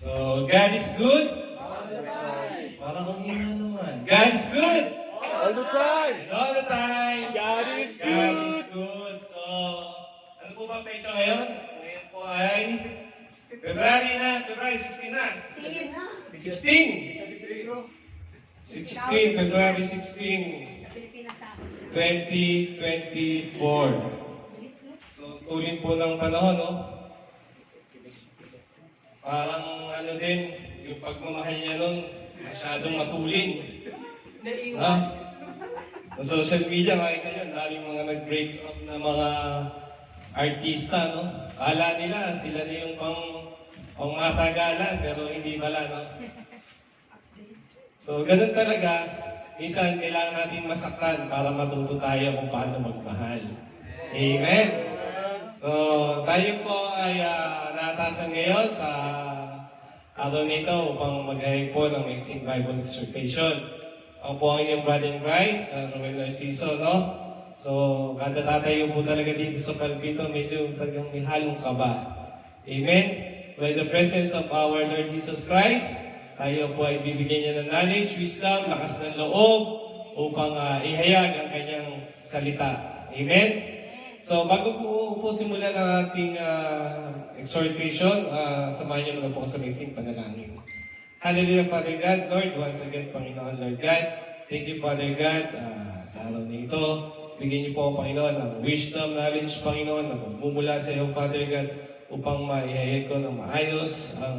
So, God is good? Parang ang hina naman. God is good? All the time! And all the time. God is God is good! good. So, ano po ba pecha ngayon? Ngayon po ay February 16 na. 16. 16, February 16, 2024. So, tulin po ng panahon, no? Parang ano din, yung pagmamahal niya nun, masyadong matulin. Ha? Sa social media, makita nyo, daming mga nag-breaks up na mga artista, no? Kala nila, sila na yung pangmatagalan, pero hindi pala, no? So, ganun talaga. Minsan, kailangan natin masaktan para matuto tayo kung paano magmahal. Amen? So, tayo po ay naatasan ngayon sa araw nito upang mag-hahig po ng mixing Bible exhortation. Ako po ang inyong brother in Christ, Roel Narciso, no? So, kada tatayo po talaga dito sa palpito, medyo talagang may halong kaba. Amen? By the presence of our Lord Jesus Christ, tayo po ay bibigyan niya ng knowledge, wisdom, lakas ng loob upang ihayag ang kanyang salita. Amen? So, bago po simulan ang ating exhortation, samahan niyo muna po sa mixing panalangin. Hallelujah, Father God. Lord, once again, Panginoon, Lord God, thank you, Father God, sa araw na ito. Bigyan niyo po, Panginoon, ng wisdom, knowledge, Panginoon, na magmumula sa iyo, Father God, upang maihayag ko ng maayos ang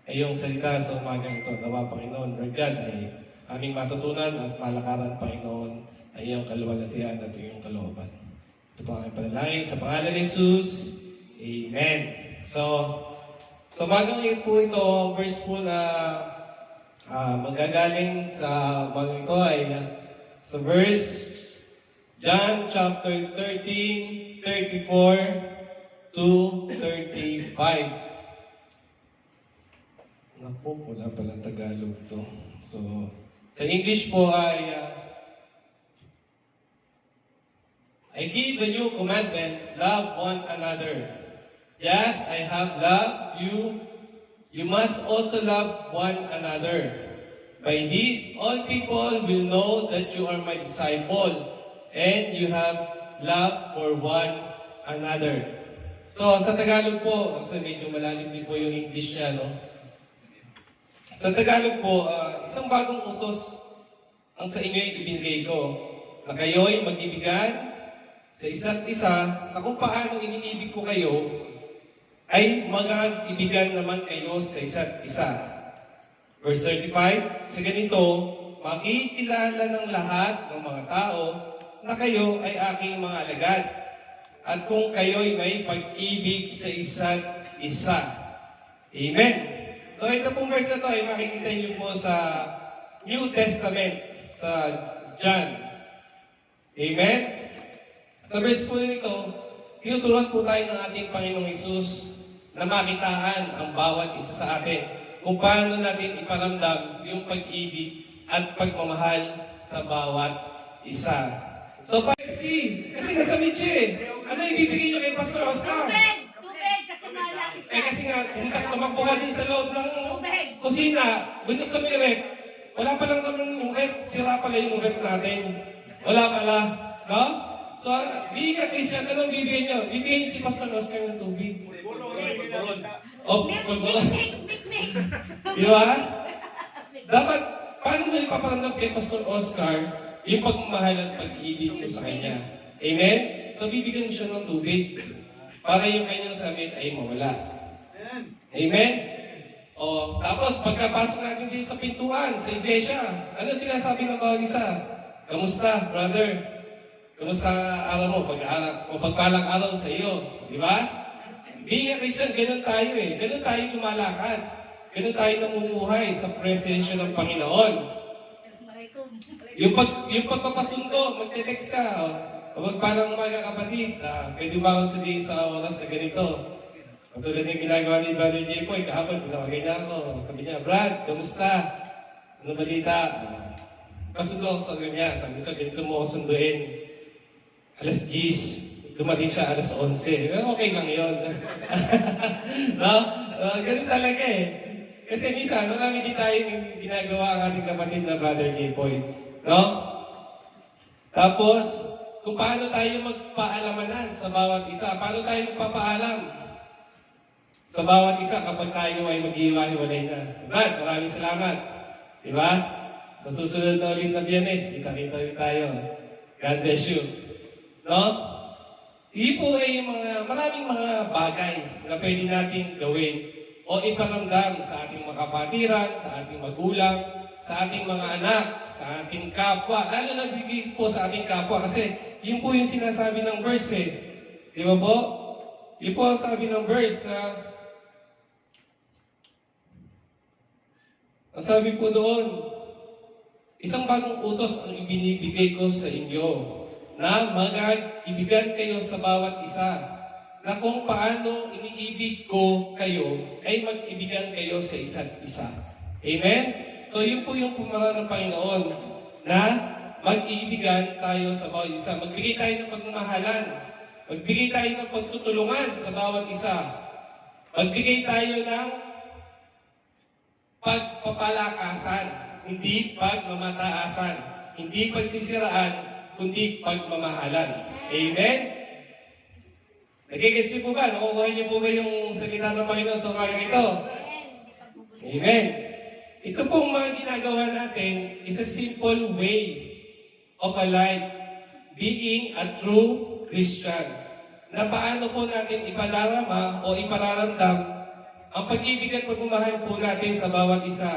iyong salita sa umagang ito. Nawa, Panginoon, Lord God, ay aming matutunan at malakaran, Panginoon, ay iyong kaluwalhatian at iyong kalooban. Ito po ang panalangin sa pangalan ni Jesus. Amen. So bagang yun po ito, verse po na magagaling sa bagang ito ay sa verse John chapter 13, 34 to 35. Naku, wala palang Tagalog to. So, sa English po ay I give a new commandment, love one another. Yes, I have loved you. You must also love one another. By this, all people will know that you are my disciple, and you have love for one another. So, sa Tagalog po, kasi medyo malalim din po yung English niya, no? Sa Tagalog po, isang bagong utos ang sa inyo ibinigay ko, na kayo'y mag-ibigan sa isa't isa, na kung paano iniibig ko kayo, ay mag-ibigan naman kayo sa isa't isa. Verse 35, sa ganito, makikilala ng lahat ng mga tao na kayo ay aking mga alagad, at kung kayo'y may pag-ibig sa isa't isa. Amen. So ito pong verse na to ay makikita niyo po sa New Testament, sa John. Amen? Sa verse po nito, tinuturuan po tayo ng ating Panginoong Hesus na makitaan ang bawat isa sa atin kung paano natin iparamdam yung pag-ibig at pagmamahal sa bawat isa. So, kasi nasa Mitch ano ibibigay niyo kay Pastor Oscar? Tubig, kasi malaki siya. Kasi nga, tumakbo ka din sa loob ng kusina, bundok sa may rep, wala pa lang naman yung rep, sira pala yung rep natin. Wala pala, no? So, bigyan kay siya, anong bibigyan niyo? Bibigyan si Pastor Oscar ng tubig. Oh, kulburon. Di ba? Dapat, paano mo ipaparamdam kay Pastor Oscar yung pagmamahal at pag-ibig mo sa kanya? Amen? So, bibigyan mo siya ng tubig para yung kanyang sakit ay mawala. Amen? O, tapos, pagkapasok natin dito sa pintuan, sa iglesia, ano sinasabi ng bawat isa? Kamusta, brother? Kamusta araw mo? Pagpalang araw sa iyo. Di ba? Being a Christian, ganun tayo eh. Ganun tayo lumalakad. Ganun tayo namumuhay sa presensya ng Panginoon. Yung pagpapasundo, magte-text ka. Pagpalang umaga kapatid, pwede ba akong sabihin sa oras na ganito? Katulad yung ginagawa ni Brother J. Poy, kahapon, pinawagay niya ako. Sabi niya, Brad, kamusta? Ano balita? Pasundo ako sa kanya. Sabi sa ganito mo ako sunduin. Alas 10, dumating siya alas 11. Okay lang yun. No? Ganun talaga eh. Kasi minsan, marami din tayong ginagawa ang ating kapatid na Brother J-Poy. No? Tapos, kung paano tayo magpaalamanan sa bawat isa. Paano tayo magpapaalam sa bawat isa kapag tayo ay maghiwa-hiwalay na. Brad, maraming salamat. Diba? Sa susunod na ulit na Biyernes, kita-kita rin tayo. God bless you. No? Hindi po ay maraming mga bagay na pwede natin gawin o iparamdam sa ating mga kapatiran, sa ating magulang, sa ating mga anak, sa ating kapwa, lalo na digig po sa ating kapwa kasi yun po yung sinasabi ng verse eh. Di ba po? Yun po ang sabi ng verse na ang sabi po doon, isang bagong utos ang ibinibigay ko sa inyo na ibigan kayo sa bawat isa na kung paano iniibig ko kayo ay mag-ibigan kayo sa isa't isa. Amen? So yun po yung pumaraan ng Panginoon na mag-iibigan tayo sa bawat isa. Magbigay tayo ng pagmamahalan. Magbigay tayo ng pagtutulungan sa bawat isa. Magbigay tayo ng pagpapalakasan, hindi pagmamataasan, hindi pagsisiraan, kundi pagmamahalan. Amen? Nagigets niyo po ba? Nakukuha niyo po ba yung salita ng Panginoon sa umagang ito? Amen. Ito pong mga ginagawa natin is a simple way of a life, being a true Christian. Na paano po natin ipadarama o ipararamdam ang pag-ibig at pagmamahal po natin sa bawat isa.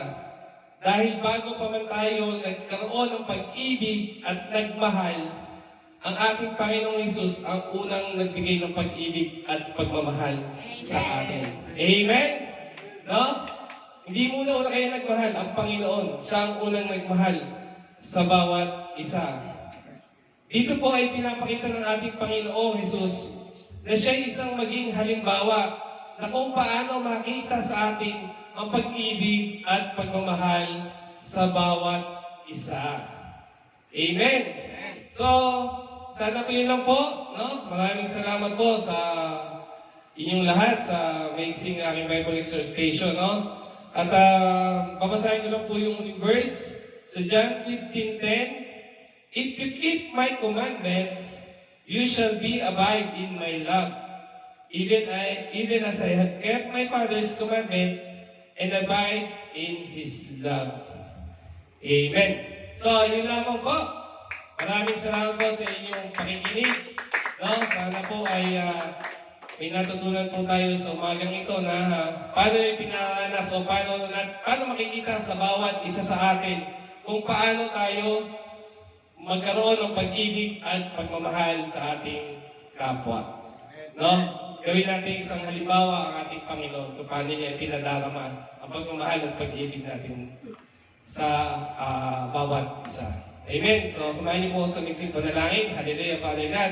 Dahil bago pa man tayo nagkaroon ng pag-ibig at nagmahal, ang ating Panginoong Hesus ang unang nagbigay ng pag-ibig at pagmamahal sa atin. Amen? No? Hindi muna una kayo nagmahal, ang Panginoon. Siya ang unang nagmahal sa bawat isa. Dito po ay pinapakita ng ating Panginoong Hesus na siya ay isang maging halimbawa na kung paano makita sa ating ang pag-ibig at pagmamahal sa bawat isa. Amen? So, sana po yun lang po. No? Maraming salamat po sa inyong lahat sa maiksing aking Bible exhortation. No? At babasahin ko lang po yung verse sa John 15:10. If you keep my commandments, you shall be abide in my love. Even as I have kept my Father's commandment, and abide in His love. Amen. So, yun lamang po. Maraming salamat po sa inyong pakikinig. No? Sana po ay may natutunan po tayo sa umagang ito na paano yung pinaranas o paano makikita sa bawat isa sa atin kung paano tayo magkaroon ng pag-ibig at pagmamahal sa ating kapwa. No? Gawin natin isang halimbawa ang ating Panginoon kung paano niya pinadarama ang pagmamahal at pag-ibig natin sa bawat isa. Amen. So, samahan niyo po sa mixing panalangin. Hallelujah, Father God.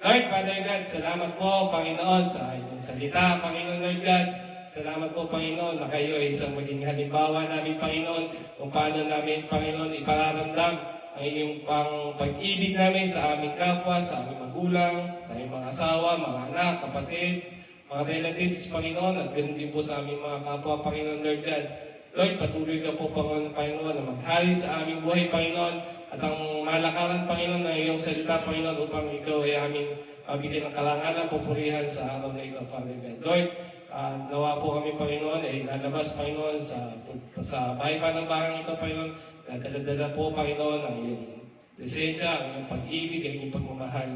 Lord, Father God, salamat po, Panginoon, sa inyong salita, Panginoon, Lord God. Salamat po, Panginoon, na kayo ay isang maging halimbawa namin, Panginoon, kung paano namin, Panginoon, ipararamdam ang inyong pag-ibig namin sa aming kapwa, sa aming magulang, sa aming mga asawa, mga anak, kapatid, mga relatives, Panginoon, at ganoon din po sa aming mga kapwa, Panginoon, Lord God. Lord, patuloy ka po, Panginoon, na maghari sa aming buhay, Panginoon, at ang malakaran, Panginoon, ng iyong salita, Panginoon, upang ikaw ay aming bigyan ng karangalan, pupurihan sa araw na ito, Father God. Lord, nawa po kami, Panginoon, ay lalabas, Panginoon, sa bahay pa ng bahang ito, Panginoon. Dala-dala po, Panginoon, ang iyong presensya, ang iyong pag-ibig, ang iyong pagmamahal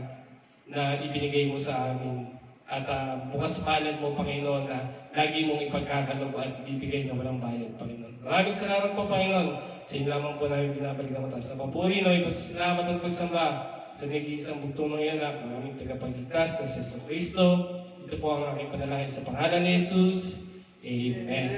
na ibinigay mo sa amin. At bukas palad mo, Panginoon, na lagi mong ipagkakalob at ibibigay na walang bayad, Panginoon. Maraming salamat po, Panginoon. Sa inyo lamang po namin binabalik ng mataas na papuri, no? Ipasasalamat at pagsamba sa nag-iisang bugtong ng anak, ng aming tagapagligtas na si Kristo. Ito po ang aking panalangin sa pangalan ni Jesus. Amen.